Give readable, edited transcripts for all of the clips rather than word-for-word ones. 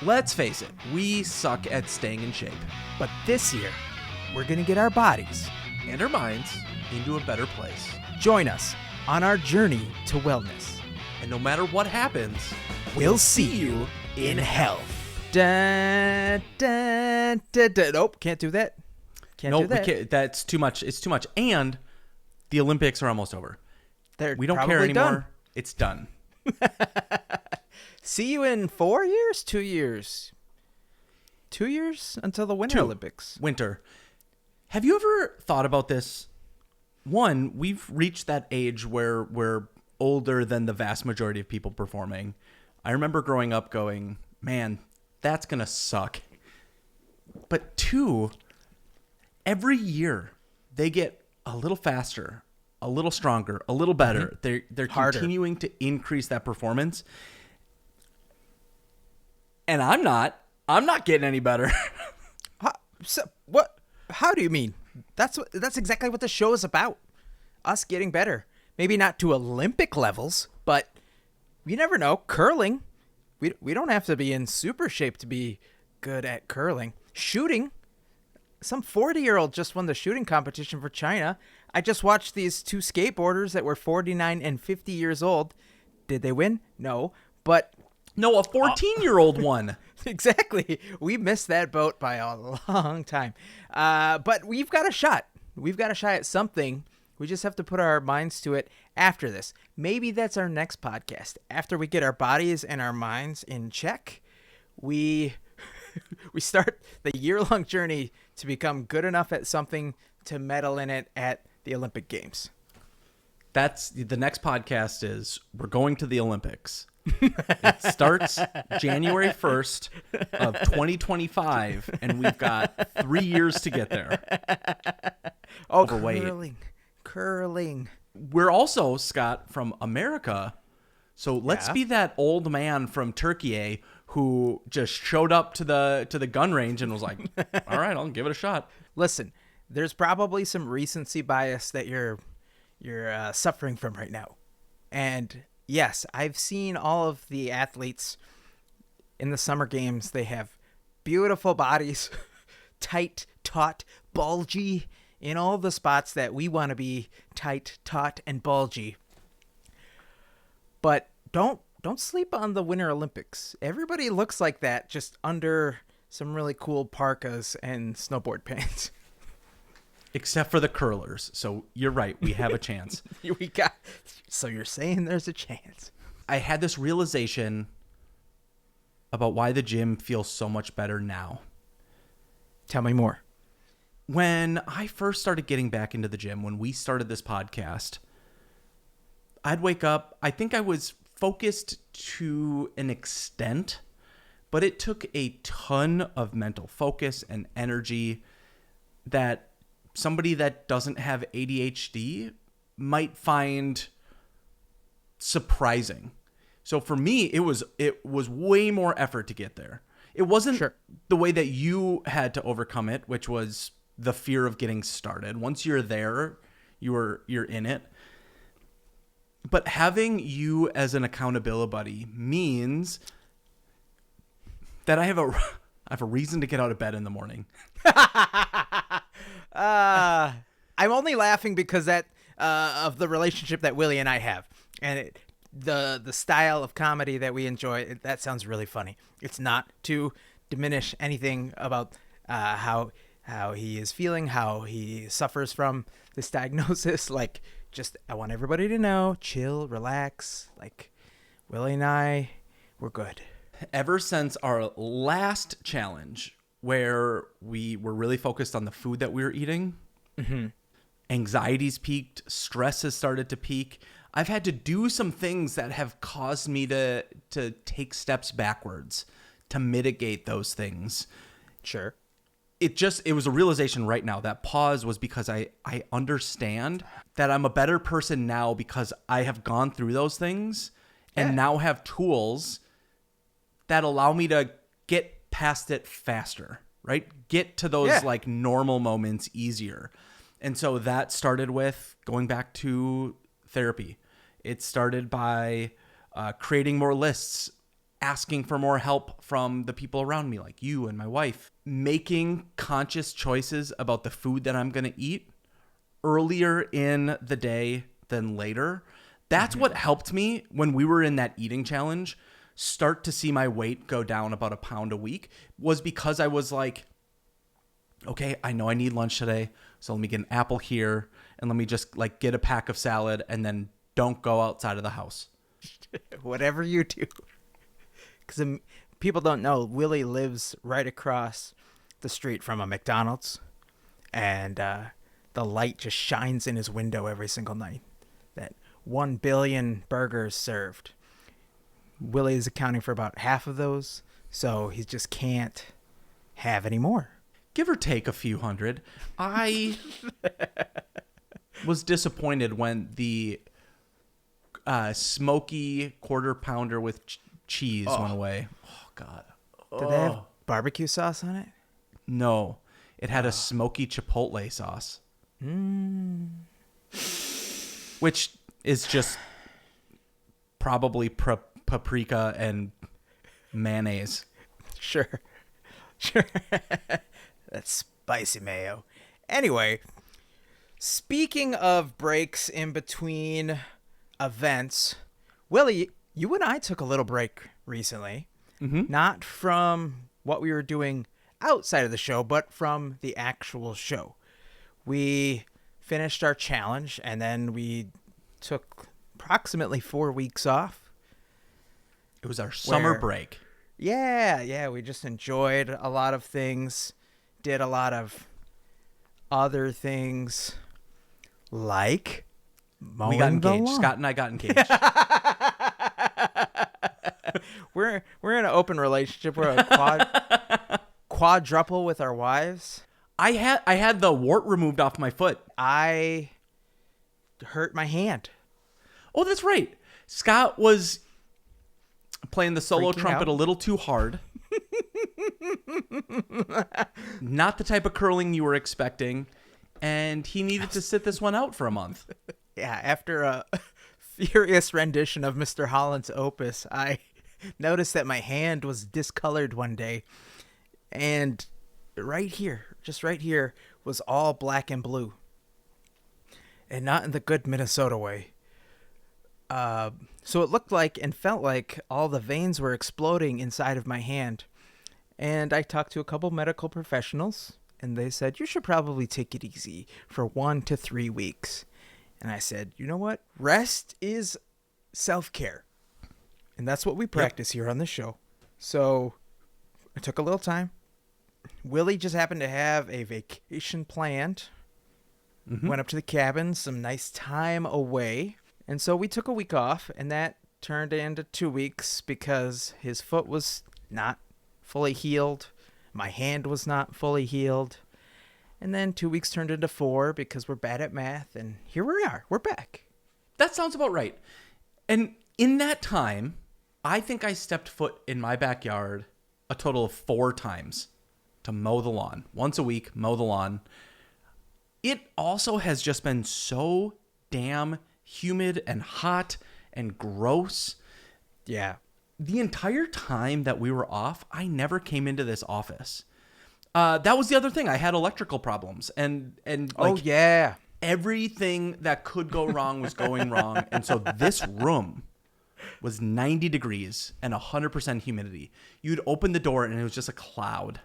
Let's face it, we suck at staying in shape. But this year, we're going to get our bodies And our minds into a better place. Join us on our journey to wellness. And no matter what happens, We'll see you in health. Dun, dun, dun, dun. Nope, can't do that. Can't do that. we can't, that's too much. It's too much. And the Olympics are almost over. We don't care anymore. Done. It's done. See you in 4 years? 2 years? 2 years until the Winter Olympics. Winter. Have you ever thought about this? One, we've reached that age where we're older than the vast majority of people performing. I remember growing up going, man, that's going to suck. But two, every year they get a little faster, a little stronger, a little better. They're continuing to increase that performance. And I'm not getting any better. What? How do you mean? That's exactly what the show is about. Us getting better. Maybe not to Olympic levels, but you never know. Curling. We don't have to be in super shape to be good at curling. Shooting. Some 40-year-old just won the shooting competition for China. I just watched these two skateboarders that were 49 and 50 years old. Did they win? No. But no, a 14-year-old won. Exactly. We missed that boat by a long time. But we've got a shot. We've got a shot at something. We just have to put our minds to it after this. Maybe that's our next podcast. After we get our bodies and our minds in check, we start the year-long journey to become good enough at something to medal in it at the Olympic Games. That's the next podcast is we're going to the Olympics. It starts January 1st of 2025, and we've got 3 years to get there. Oh, overweight. Curling. We're also, Scott, from America, so let's be that old man from Turkey who just showed up to the gun range and was like, all right, I'll give it a shot. Listen, there's probably some recency bias that you're suffering from right now. And yes, I've seen all of the athletes in the Summer Games. They have beautiful bodies, tight, taut, bulgy, in all the spots that we want to be tight, taut, and bulgy. But don't sleep on the Winter Olympics. Everybody looks like that just under some really cool parkas and snowboard pants. Except for the curlers. So you're right. We have a chance. So you're saying there's a chance. I had this realization about why the gym feels so much better now. Tell me more. When I first started getting back into the gym, when we started this podcast, I'd wake up. I think I was focused to an extent, but it took a ton of mental focus and energy that somebody that doesn't have ADHD might find surprising. So for me, it was way more effort to get there. It wasn't the way that you had to overcome it, which was the fear of getting started. Once you're there, you're in it. But having you as an accountability buddy means that I have a reason to get out of bed in the morning. I'm only laughing because of the relationship that Willie and I have, and the style of comedy that we enjoy. That sounds really funny. It's not to diminish anything about how he is feeling, how he suffers from this diagnosis. Like, just I want everybody to know, chill, relax. Like, Willie and I, we're good. Ever since our last challenge, where we were really focused on the food that we were eating, anxiety's peaked, stress has started to peak. I've had to do some things that have caused me to take steps backwards to mitigate those things. Sure. It was a realization right now. That pause was because I understand that I'm a better person now because I have gone through those things and now have tools that allow me to get past it faster, right? Get to those like normal moments easier. And so that started with going back to therapy. It started by creating more lists asking for more help from the people around me, like you and my wife, making conscious choices about the food that I'm going to eat earlier in the day than later. That's what helped me when we were in that eating challenge start to see my weight go down about a pound a week, was because I was like, okay, I know I need lunch today, so let me get an apple here and let me just like get a pack of salad and then don't go outside of the house. Whatever you do. Because people don't know, Willie lives right across the street from a McDonald's, and the light just shines in his window every single night. That 1 billion burgers served. Willie is accounting for about half of those, so he just can't have any more. Give or take a few hundred. I was disappointed when the smoky quarter pounder with cheese went away. Oh, God. Did they have barbecue sauce on it? No. It had a smoky chipotle sauce. Which is just probably paprika and mayonnaise. Sure. That's spicy mayo. Anyway, speaking of breaks in between events, Willie, you and I took a little break recently. Not from what we were doing outside of the show, but from the actual show. We finished our challenge, and then we took approximately 4 weeks off. It was our summer break. Yeah, we just enjoyed a lot of things, did a lot of other things, like mowing we got the engaged. lawn. Scott and I got engaged. We're in an open relationship. We're a quadruple with our wives. I had the wart removed off my foot. I hurt my hand. Oh, that's right. Scott was playing the solo Freaking trumpet out. a little too hard. Not the type of curling you were expecting. And he needed to sit this one out for a month. Yeah, after a furious rendition of Mr. Holland's opus, I noticed that my hand was discolored one day. And just right here, was all black and blue. And not in the good Minnesota way. So it looked like and felt like all the veins were exploding inside of my hand. And I talked to a couple medical professionals, and they said, you should probably take it easy for 1 to 3 weeks. And I said, you know what? Rest is self-care. And that's what we practice here on the show. So I took a little time. Willie just happened to have a vacation planned. Went up to the cabin, some nice time away. And so we took a week off, and that turned into 2 weeks because his foot was not fully healed. My hand was not fully healed. And then 2 weeks turned into 4 because we're bad at math. And here we are. We're back. That sounds about right. And in that time, I think I stepped foot in my backyard a total of 4 times to mow the lawn. Once a week, mow the lawn. It also has just been so damn humid and hot and gross. Yeah. The entire time that we were off, I never came into this office. That was the other thing. I had electrical problems, and Oh, yeah. everything that could go wrong was going wrong. And so this room was 90 degrees and 100% humidity. You'd open the door and it was just a cloud.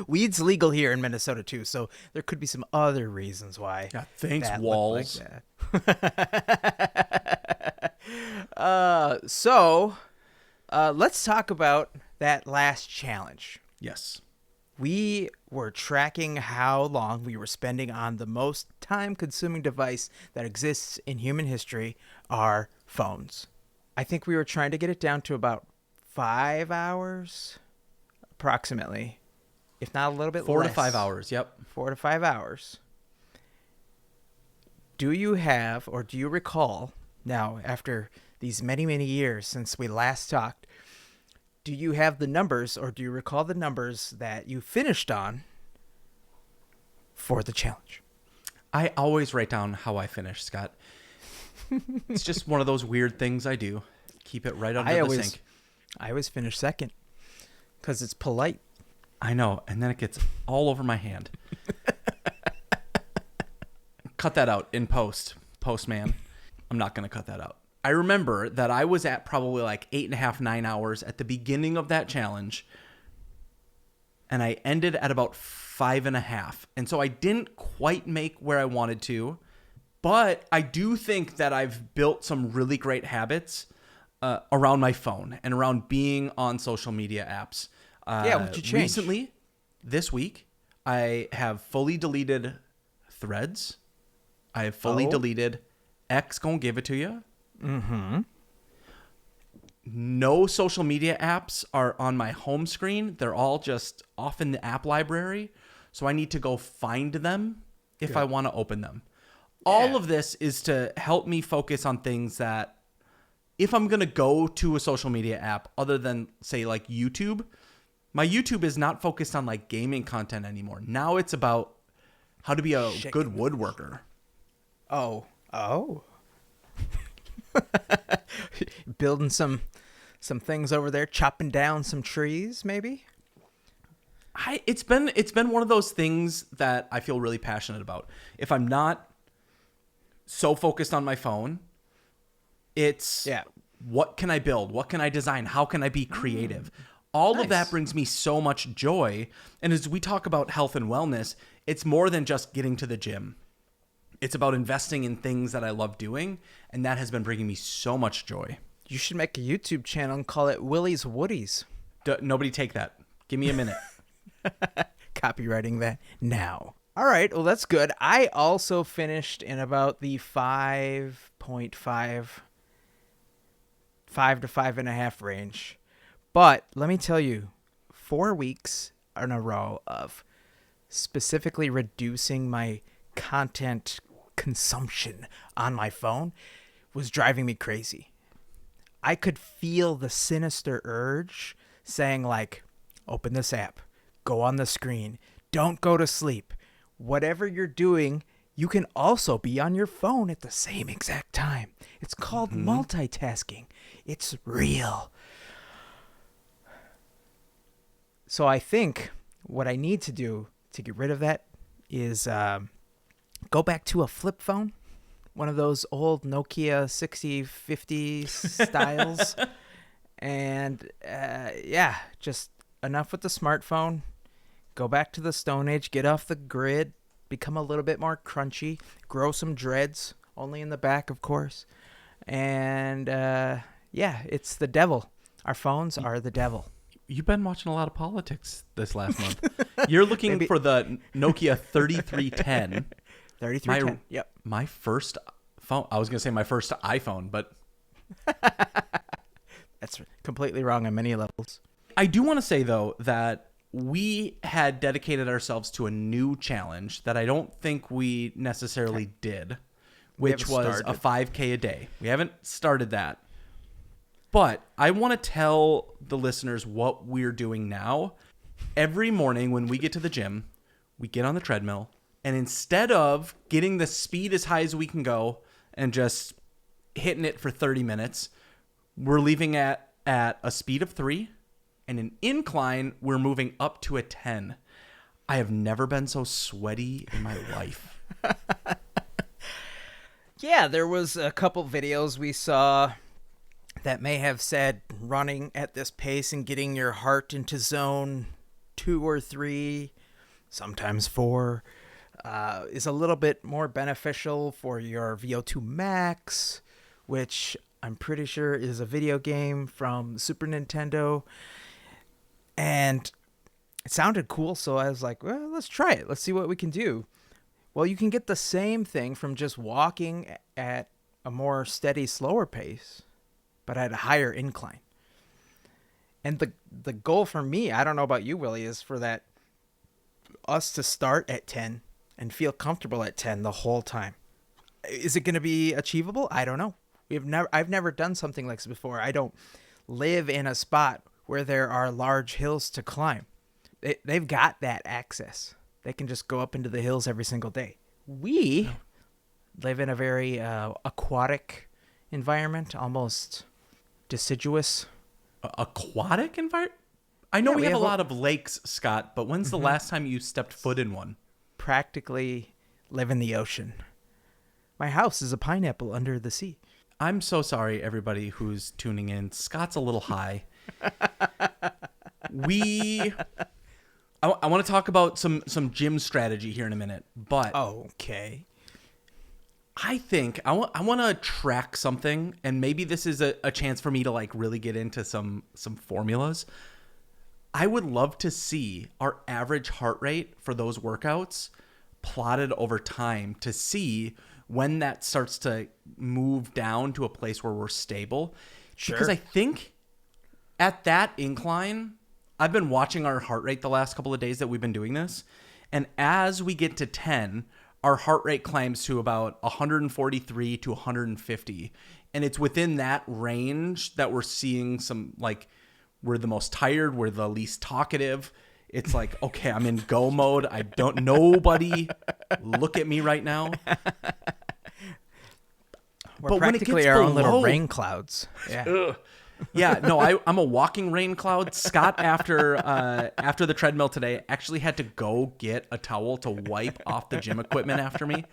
Weed's legal here in Minnesota, too, so there could be some other reasons why. Yeah, thanks, that walls. looked like that. So let's talk about that last challenge. Yes. We were tracking how long we were spending on the most time-consuming device that exists in human history, our phones. I think we were trying to get it down to about 5 hours, approximately, if not a little bit 4 less. to 5 hours. Yep. 4 to 5 hours. Do you have, or do you recall, now, after these many, many years since we last talked, do you have the numbers, or do you recall the numbers that you finished on for the challenge? I always write down how I finish, Scott. It's just one of those weird things I do. Keep it right under the sink. I always finish second because it's polite. I know, and then it gets all over my hand. Cut that out in postman. I'm not going to cut that out. I remember that I was at probably like 8.5, 9 hours at the beginning of that challenge, and I ended at about 5.5. And so I didn't quite make where I wanted to, but I do think that I've built some really great habits around my phone and around being on social media apps. What'd you change? Recently, this week, I have fully deleted Threads. I have fully deleted X, gonna give it to you. Mm-hmm. No social media apps are on my home screen. They're all just off in the app library. So I need to go find them if I want to open them. Yeah. All of this is to help me focus on things that if I'm going to go to a social media app other than, say, like YouTube, my YouTube is not focused on like gaming content anymore. Now it's about how to be a good woodworker. Oh. Building some things over there, chopping down some trees, maybe. It's been one of those things that I feel really passionate about. If I'm not so focused on my phone, it's what can I build? What can I design? How can I be creative? All of that brings me so much joy. And as we talk about health and wellness, it's more than just getting to the gym. It's about investing in things that I love doing, and that has been bringing me so much joy. You should make a YouTube channel and call it Willie's Woodies. Nobody take that. Give me a minute. Copywriting that now. All right, well, that's good. I also finished in about the 5.5 to 5.5 range. But let me tell you, 4 weeks in a row of specifically reducing my content consumption on my phone was driving me crazy. I could feel the sinister urge saying like, open this app, go on the screen, don't go to sleep. Whatever you're doing, you can also be on your phone at the same exact time. It's called multitasking. It's real. So I think what I need to do to get rid of that is go back to a flip phone, one of those old Nokia 6050 styles. And just enough with the smartphone. Go back to the Stone Age, get off the grid, become a little bit more crunchy, grow some dreads, only in the back, of course. And it's the devil. Our phones are the devil. You've been watching a lot of politics this last month. You're looking for the Nokia 3310. 3310, yep. My first phone. I was going to say my first iPhone, but that's completely wrong on many levels. I do want to say, though, that we had dedicated ourselves to a new challenge that I don't think we necessarily did, which was a 5K a day. We haven't started that. But I want to tell the listeners what we're doing now. Every morning when we get to the gym, we get on the treadmill, and instead of getting the speed as high as we can go and just hitting it for 30 minutes, we're leaving at a speed of 3, and an incline, we're moving up to a 10. I have never been so sweaty in my life. Yeah, there was a couple videos we saw that may have said running at this pace and getting your heart into zone 2 or 3, sometimes 4, is a little bit more beneficial for your VO2 max, which I'm pretty sure is a video game from Super Nintendo. And it sounded cool, so I was like, well, let's try it. Let's see what we can do. Well, you can get the same thing from just walking at a more steady, slower pace, but at a higher incline. And the goal for me, I don't know about you, Willie, is for us to start at 10 and feel comfortable at 10 the whole time. Is it going to be achievable? I don't know. I've never done something like this before. I don't live in a spot where there are large hills to climb. They've got that access. They can just go up into the hills every single day. We live in a very aquatic environment, almost deciduous. Aquatic environment? I know Yeah, we we have a have a- lot of lakes, Scott, but when's the last time you stepped foot in one? Practically live in the ocean. My house is a pineapple under the sea. I'm so sorry, everybody who's tuning in. Scott's a little high. I want to talk about some gym strategy here in a minute, but Okay. I think I want to track something, and maybe this is a chance for me to like really get into some formulas. I would love to see our average heart rate for those workouts plotted over time to see when that starts to move down to a place where we're stable. Sure. Because I think at that incline, I've been watching our heart rate the last couple of days that we've been doing this. And as we get to 10, our heart rate climbs to about 143 to 150. And it's within that range that we're seeing some, like, we're the most tired, we're the least talkative. It's like, okay, I'm in go mode. Nobody look at me right now. We're But when it practically gets our own little below- rain clouds. Yeah. Ugh. Yeah, no, I'm a walking rain cloud. Scott, after the treadmill today, actually had to go get a towel to wipe off the gym equipment after me.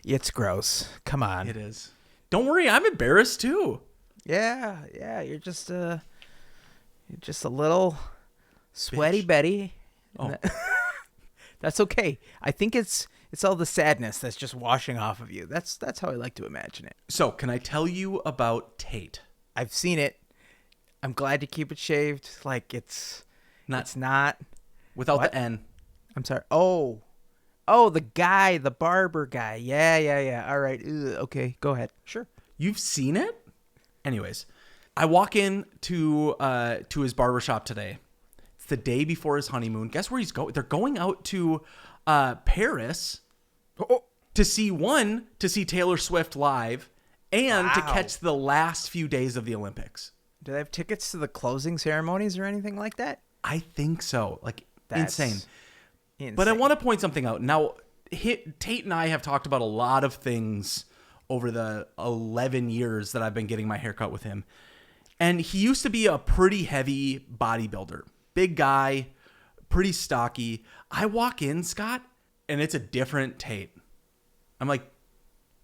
It's gross. Come on. It is. Don't worry, I'm embarrassed too. Yeah. You're just a little sweaty Bitch. Betty. Oh. That's okay. I think it's all the sadness that's just washing off of you. That's how I like to imagine it. So, can I tell you about Tate? I've seen it. I'm glad to keep it shaved. Like it's not. Without What? the N. I'm sorry. Oh, the barber guy. Yeah. All right. Okay, go ahead. Sure. You've seen it? Anyways, I walk in to his barbershop today. It's the day before his honeymoon. Guess where he's going? They're going out to Paris to see Taylor Swift live and to Wow. catch the last few days of the Olympics. Do they have tickets to the closing ceremonies or anything like that? I think so. Like, That's insane. But I want to point something out. Now, Tate and I have talked about a lot of things over the 11 years that I've been getting my haircut with him. And he used to be a pretty heavy bodybuilder. Big guy, pretty stocky. I walk in, Scott, and it's a different Tate. I'm like,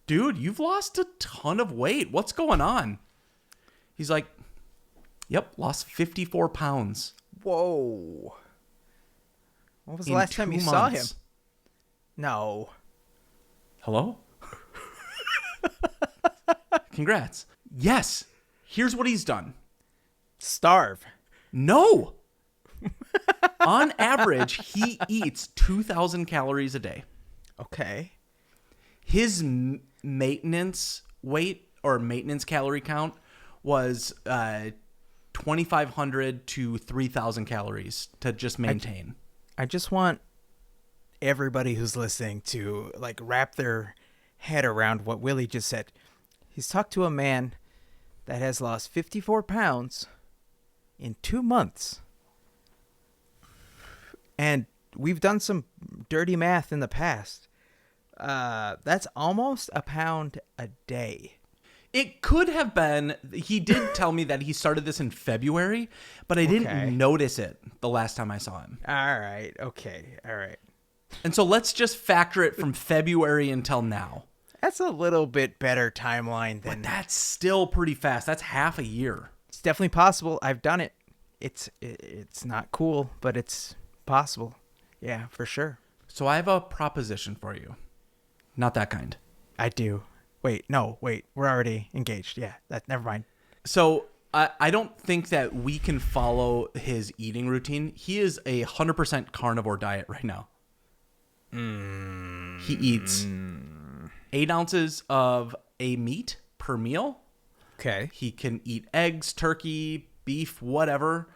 dude, you've lost a ton of weight. What's going on? He's like, yep, lost 54 pounds. Whoa. When was the in last time 2 you saw him? months. No. Hello? Congrats. Yes. Here's what he's done. Starve. No. On average, he eats 2,000 calories a day. Okay. His maintenance weight or maintenance calorie count was 2,500 to 3,000 calories to just maintain. I just want everybody who's listening to like wrap their head around what Willie just said. He's talked to a man that has lost 54 pounds in 2 months. And we've done some dirty math in the past. That's almost a pound a day. It could have been, he did tell me that he started this in February, but I didn't Okay. notice it the last time I saw him. All right. Okay. All right. And so let's just factor it from February until now. That's a little bit better timeline than But that's still pretty fast. That's half a year. it's definitely possible. I've done it. It's not cool, but it's possible. Yeah, for sure. So I have a proposition for you. Not that kind. I do. Wait, we're already engaged. Yeah, never mind. So I don't think that we can follow his eating routine. He is 100% carnivore diet right now. He eats 8 ounces of a meat per meal. Okay. He can eat eggs, turkey, beef, whatever.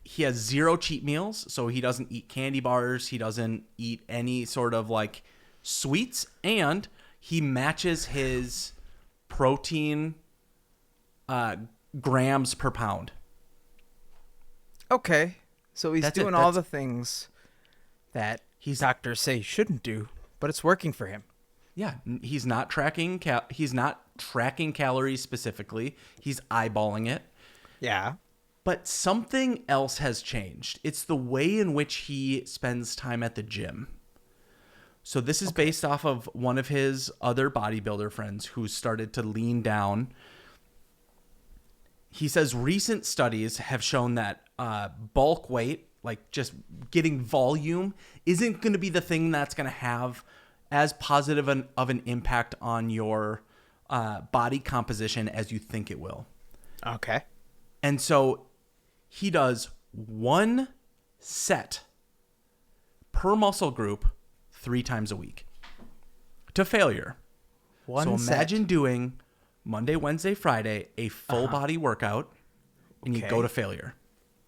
He has 0 cheat meals, so he doesn't eat candy bars. He doesn't eat any sort of like sweets, and he matches his protein grams per pound. Okay. So he's That's it. doing all the things that doctors say shouldn't do, but it's working for him. Yeah, he's not tracking calories specifically. He's eyeballing it. Yeah. But something else has changed. It's the way in which he spends time at the gym. So this is based off of one of his other bodybuilder friends who started to lean down. He says recent studies have shown that bulk weight, like just getting volume, isn't going to be the thing that's going to have as positive of an impact on your body composition as you think it will. Okay. And so he does one set per muscle group 3 times a week to failure. So imagine doing Monday, Wednesday, Friday, a full body workout, and you go to failure.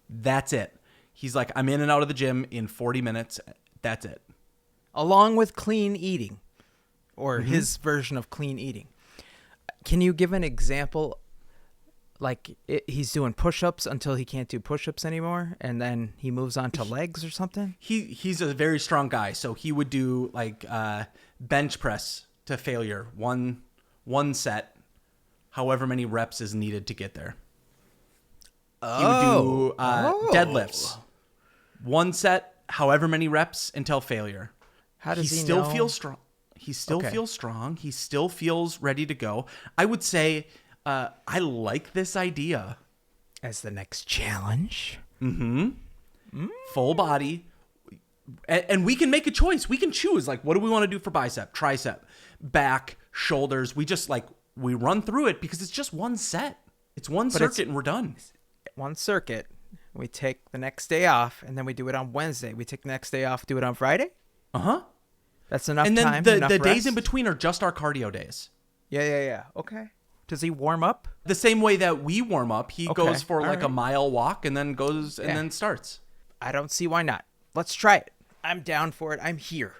That's it. He's like, I'm in and out of the gym in 40 minutes. That's it. Along with clean eating, or his version of clean eating. Can you give an example? Like he's doing push-ups until he can't do push-ups anymore, and then he moves on to legs or something? He's a very strong guy, so he would do like bench press to failure, one set, however many reps is needed to get there. He would do deadlifts, one set, however many reps until failure. How does he still know? Feels strong? He still feels strong. He still feels ready to go. I would say I like this idea. As the next challenge? Full body. And we can make a choice. We can choose, like, what do we want to do for bicep, tricep, back, shoulders? We run through it because it's just one set. It's one circuit and we're done. One circuit. We take the next day off, and then we do it on Wednesday. We take the next day off, do it on Friday? That's enough time. And then the days rest? in between are just our cardio days. Yeah. Okay. Does he warm up? The same way that we warm up, he goes for All like right. a mile walk and then goes and then starts. I don't see why not. Let's try it. I'm down for it. I'm here.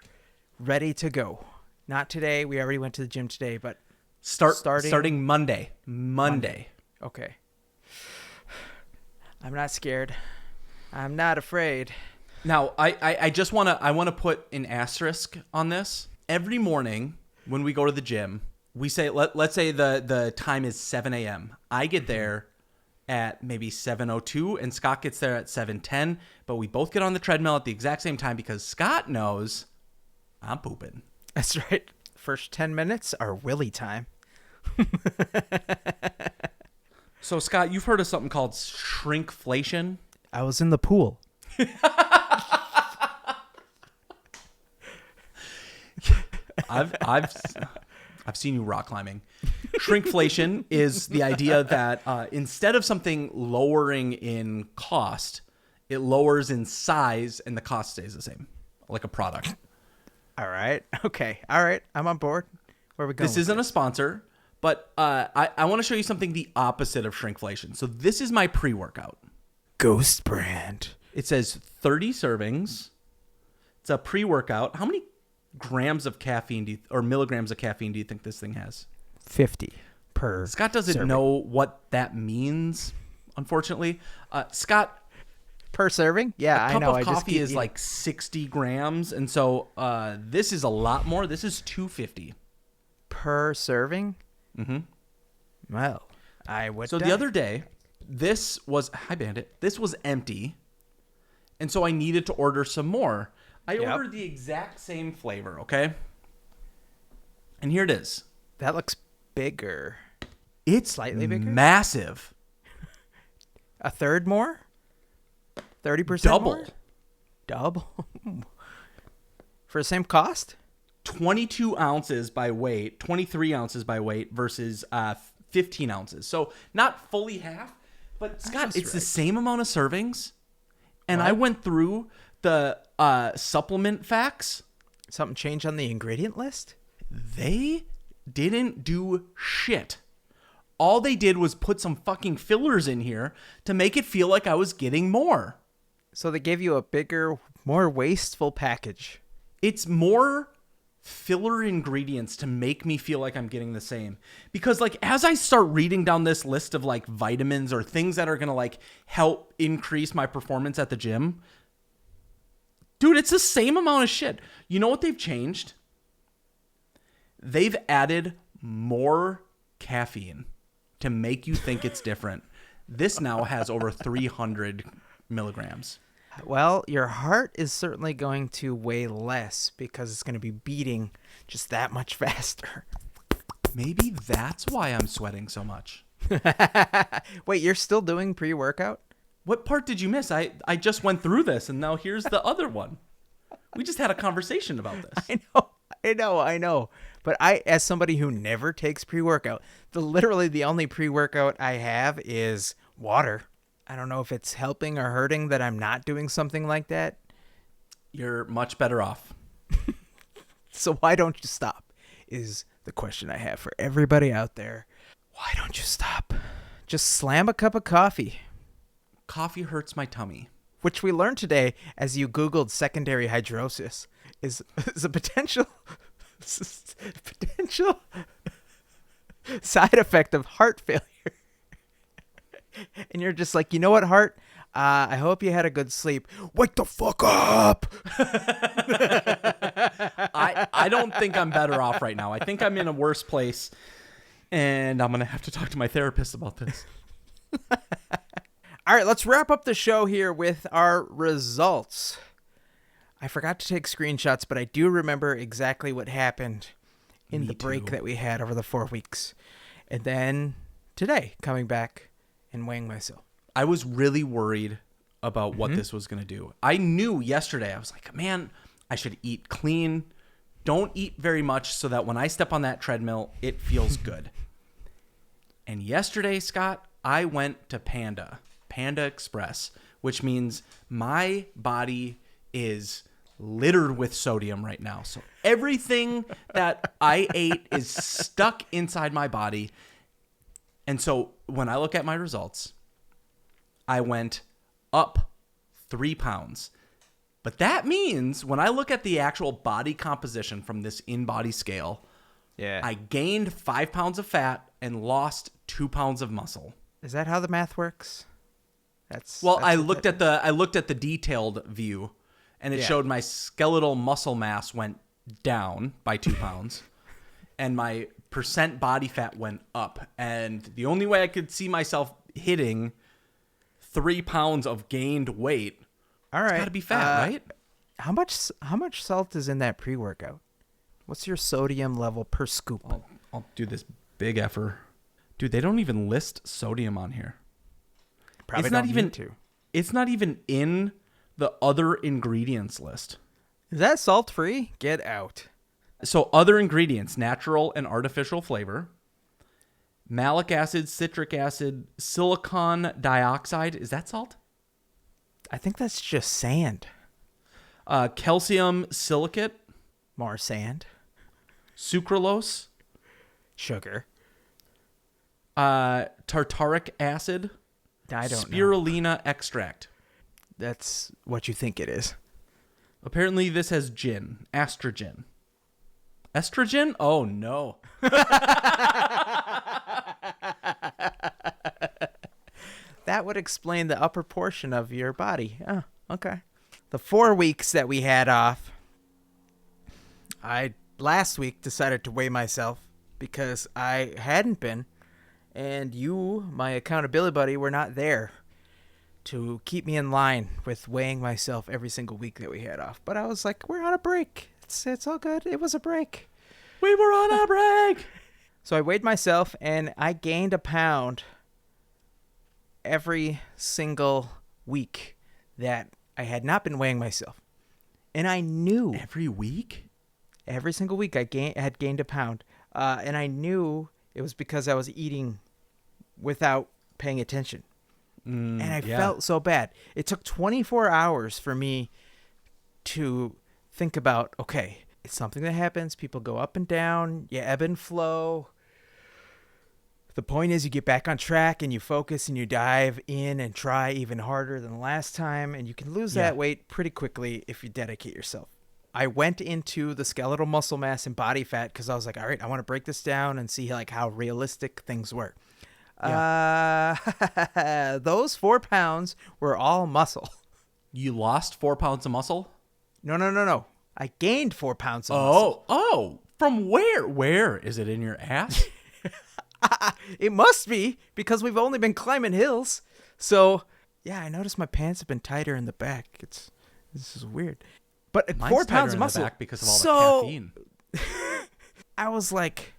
Ready to go. Not today. We already went to the gym today, but starting Monday. Monday. Okay. I'm not scared. I'm not afraid. Now, I just want to put an asterisk on this. Every morning when we go to the gym, we say let's say the time is 7 a.m. I get there at maybe 7:02 and Scott gets there at 7:10, but we both get on the treadmill at the exact same time because Scott knows I'm pooping. That's right. First 10 minutes are Willy time. So Scott, you've heard of something called shrinkflation? I was in the pool. I've seen you rock climbing. Shrinkflation is the idea that instead of something lowering in cost, it lowers in size and the cost stays the same, like a product. All right. Okay. All right. I'm on board. Where are we going? This isn't a sponsor, but I want to show you something the opposite of shrinkflation. So this is my pre-workout. Ghost brand. It says 30 servings. It's a pre-workout. How many grams of caffeine or milligrams of caffeine do you think this thing has? 50 per Scott doesn't serving. know what that means, unfortunately. Scott, Per serving? Yeah, a cup I know. of I coffee is like 60 grams, and so this is a lot more. This is 250 per serving? Well, I would So die. the other day, hi Bandit, this was empty, and so I needed to order some more. I ordered the exact same flavor, okay? And here it is. That looks bigger. It's Slightly bigger? massive. A third more? 30% Double. more? Double? For the same cost? 22 ounces by weight, 23 ounces by weight versus 15 ounces. So not fully half, but Scott, That's it's the right. same amount of servings. And I What? went through the supplement facts. Something changed on the ingredient list? They didn't do shit. All they did was put some fucking fillers in here to make it feel like I was getting more. So they gave you a bigger, more wasteful package. It's more filler ingredients to make me feel like I'm getting the same. Because like as I start reading down this list of like vitamins or things that are going to like help increase my performance at the gym, Dude, it's the same amount of shit. You know what they've changed? They've added more caffeine to make you think it's different. This now has over 300 milligrams. Well, your heart is certainly going to weigh less because it's going to be beating just that much faster. Maybe that's why I'm sweating so much. Wait, you're still doing pre-workout? What part did you miss? I just went through this, and now here's the other one. We just had a conversation about this. I know. But as somebody who never takes pre-workout, literally the only pre-workout I have is water. I don't know if it's helping or hurting that I'm not doing something like that. You're much better off. So why don't you stop is the question I have for everybody out there. Why don't you stop? Just slam a cup of coffee. Coffee hurts my tummy. Which we learned today as you Googled secondary hydrosis is a potential side effect of heart failure. And you're just like, you know what, heart? I hope you had a good sleep. Wake the fuck up! I don't think I'm better off right now. I think I'm in a worse place, and I'm going to have to talk to my therapist about this. All right, let's wrap up the show here with our results. I forgot to take screenshots, but I do remember exactly what happened in the break that we had over the 4 weeks. And then today, coming back and weighing myself. I was really worried about what this was going to do. I knew yesterday, I was like, man, I should eat clean. Don't eat very much so that when I step on that treadmill, it feels good. And yesterday, Scott, I went to Panda Express, which means my body is littered with sodium right now. So everything that I ate is stuck inside my body. And so when I look at my results, I went up 3 pounds. But that means when I look at the actual body composition from this in-body scale, I gained 5 pounds of fat and lost 2 pounds of muscle. Is that how the math works? I looked at the detailed view, and it showed my skeletal muscle mass went down by 2 pounds, and my percent body fat went up. And the only way I could see myself hitting 3 pounds of gained weight, all right, it's got to be fat, right? How much salt is in that pre-workout? What's your sodium level per scoop? I'll do this big effort. Dude, they don't even list sodium on here. Probably it's not don't even need to. It's not even in the other ingredients list. Is that salt-free? Get out. So other ingredients, natural and artificial flavor, malic acid, citric acid, silicon dioxide. Is that salt? I think that's just sand. Calcium silicate, More sand. sucralose, Sugar. tartaric acid, I don't know. spirulina extract. That's what you think it is. Apparently this has gin, estrogen. Estrogen? Oh, no. That would explain the upper portion of your body. Oh, okay. The 4 weeks that we had off, I last week decided to weigh myself because I hadn't been, and you, my accountability buddy, were not there to keep me in line with weighing myself every single week that we had off. But I was like, we're on a break. It's all good. It was a break. We were on a break. So I weighed myself, and I gained a pound every single week that I had not been weighing myself. And I knew Every week? every single week I had gained a pound. And I knew it was because I was eating without paying attention. And I felt so bad. It took 24 hours for me to think about, okay, it's something that happens. People go up and down. You ebb and flow. The point is you get back on track and you focus and you dive in and try even harder than the last time. And you can lose that weight pretty quickly if you dedicate yourself. I went into the skeletal muscle mass and body fat because I was like, all right, I want to break this down and see like how realistic things were. Yeah. Those 4 pounds were all muscle. You lost 4 pounds of muscle? No. I gained 4 pounds of muscle. Oh, from where? Where is it in your ass? It must be because we've only been climbing hills. So, yeah, I noticed my pants have been tighter in the back. This is weird. But Mine's 4 tighter pounds in of the muscle back because of all the caffeine. I was like,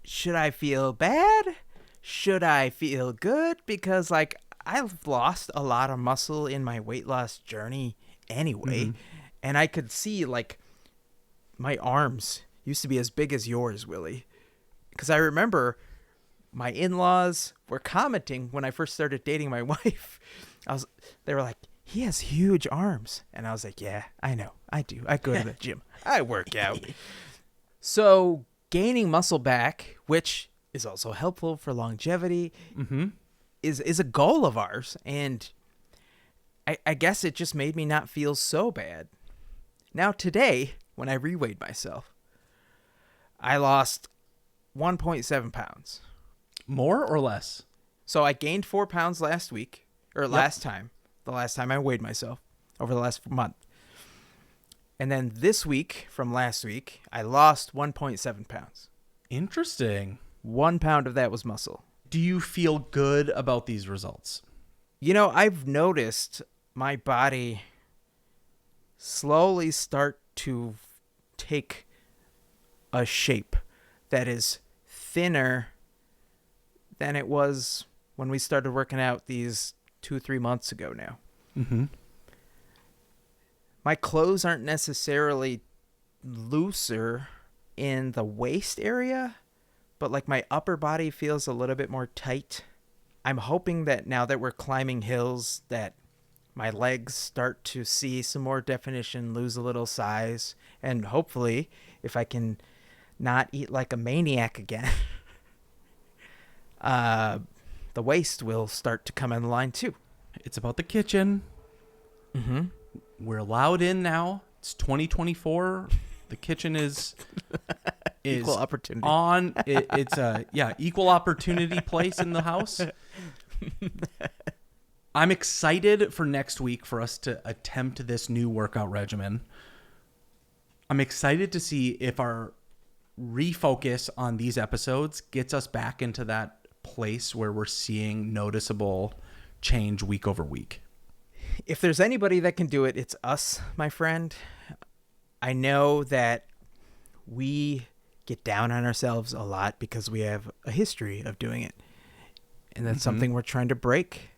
should I feel bad? Should I feel good? Because like I've lost a lot of muscle in my weight loss journey anyway. And I could see like my arms used to be as big as yours, Willie. Because I remember my in-laws were commenting when I first started dating my wife. They were like, he has huge arms. And I was like, yeah, I know. I do. I go to the gym. I work out. So gaining muscle back, which is also helpful for longevity, is a goal of ours. And I guess it just made me not feel so bad. Now today, when I reweighed myself, I lost 1.7 pounds. More or less? So I gained 4 pounds last week, or last time, the last time I weighed myself over the last month. And then this week, from last week, I lost 1.7 pounds. Interesting. 1 pound of that was muscle. Do you feel good about these results? You know, I've noticed my body slowly start to take a shape that is thinner than it was when we started working out these 2-3 months ago now. My clothes aren't necessarily looser in the waist area, but like my upper body feels a little bit more tight. I'm hoping that now that we're climbing hills that my legs start to see some more definition, lose a little size, and hopefully if I can not eat like a maniac again, the waist will start to come in line too. It's about the kitchen. We're allowed in now. It's 2024. The kitchen is equal opportunity it's a equal opportunity place in the house. I'm excited for next week for us to attempt this new workout regimen. I'm excited to see if our refocus on these episodes gets us back into that place where we're seeing noticeable change week over week. If there's anybody that can do it, it's us, my friend. I know that we get down on ourselves a lot because we have a history of doing it. And that's something we're trying to break.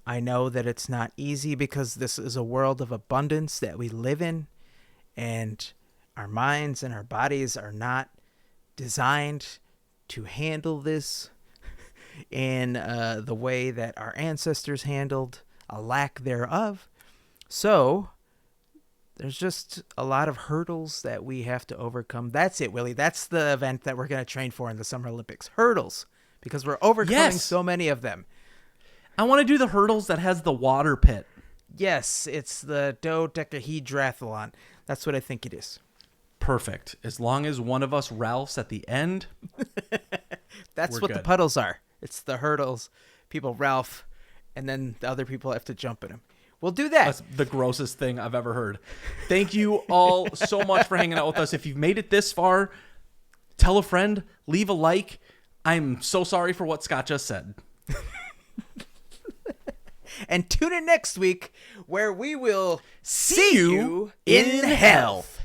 I know that it's not easy because this is a world of abundance that we live in. And our minds and our bodies are not designed to handle this in the way that our ancestors handled a lack thereof. So there's just a lot of hurdles that we have to overcome. That's it, Willie. That's the event that we're going to train for in the Summer Olympics. Hurdles. Because we're overcoming so many of them. I want to do the hurdles that has the water pit. Yes, it's the dodecahedrathlon. That's what I think it is. Perfect. As long as one of us Ralphs at the end. That's what good. The puddles are. It's the hurdles. People Ralph, and then the other people have to jump in them. We'll do that. That's the grossest thing I've ever heard. Thank you all so much for hanging out with us. If you've made it this far, tell a friend, leave a like. I'm so sorry for what Scott just said. And tune in next week where we will see you in health.